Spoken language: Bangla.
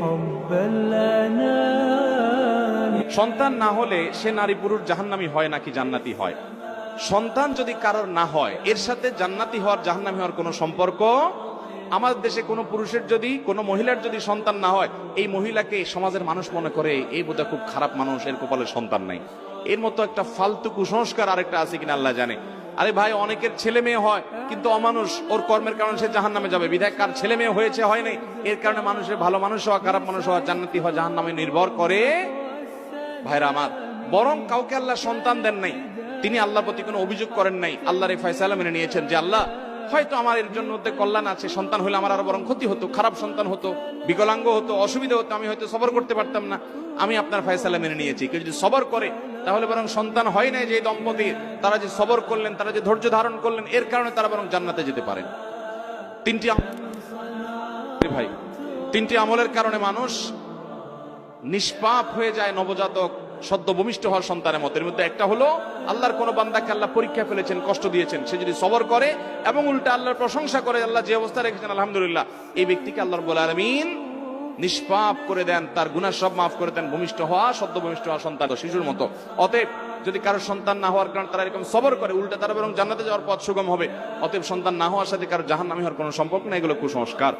رب الأنام। সন্তান না হলে সে নারী পুরুষ জাহান্নামী হয় নাকি জান্নাতি হয়? সন্তান যদি কারোর না হয় এর সাথে জান্নাতি হওয়ার জাহান্নামী হওয়ার কোনো সম্পর্ক। আমাদের দেশে কোনো পুরুষের যদি কোনো মহিলার যদি সন্তান না হয়, এই মহিলাকে সমাজের মানুষ মনে করে এই বোধহয় খুব খারাপ মানুষ, এর কপালে সন্তান নাই। এর মতো একটা ফালতু কুসংস্কার আরেকটা আছে কিনা আল্লাহ জানে। আরে ভাই, অনেকের ছেলে মেয়ে হয় কিন্তু অমানুষ, ওর কর্মের কারণে সে জাহান্নামে যাবে। বিধায় কার ছেলে মেয়ে হয়েছে হয় নাই, এর কারণে মানুষের ভালো মানুষ হওয়া খারাপ মানুষ হওয়া জান্নাতি হওয়া জাহান্নামে নির্ভর করে ভাইরা আমার। বরং কাউকে আল্লাহ সন্তান দেন নাই, তিনি আল্লাহর প্রতি কোনো অভিযোগ করেন নাই, আল্লাহর এই ফয়সালা মেনে নিয়েছেন যে আল্লাহ হয়তো আমার এর জন্য কল্যাণ আছে, সন্তান হলে আমার আরো বরং ক্ষতি হতো, খারাপ সন্তান হতো, বিকলাঙ্গ হতো, অসুবিধা হতো, আমি হয়তো সবর করতে পারতাম না, আমি আপনার ফয়সালা মেনে নিয়েছি। কেউ যদি সবর করে তাহলে বরং সন্তান হয় নাই যে দম্পতি, তারা যে সবর করলেন, তারা যে ধৈর্য ধারণ করলেন, এর কারণে তারা বরং জান্নাতে যেতে পারেন। তিনটি আমলের কারণে মানুষ নিষ্পাপ হয়ে যায় নবজাতক সদ্য ভূমিষ্ঠ হওয়ার সন্তানের মতো। এর মধ্যে একটা হলো আল্লাহর কোন বান্দাকে আল্লাহ পরীক্ষা ফেলেছেন, কষ্ট দিয়েছেন, সে যদি সবর করে এবং উল্টা আল্লাহর প্রশংসা করে, আল্লাহ যে অবস্থা রেখেছেন আলহামদুলিল্লাহ, এই ব্যক্তিকে আল্লাহ রাব্বুল আলামিন নিষ্পাপ করে দেন, তার গুনাহ সব মাফ করে দেন, ভূমিষ্ঠ হওয়া সদ্য ভূমিষ্ঠ হওয়া সন্তান শিশুর মতো। অতএব যদি কারো সন্তান না হওয়ার কারণে তারা এরকম সবর করে, উল্টা তারা বরং জান্নাতে যাওয়ার পথ সুগম হবে। অতএব সন্তান না হওয়ার সাথে কারো জাহান্নামী হওয়ার কোনো সম্পর্ক না, এগুলো কুসংস্কার।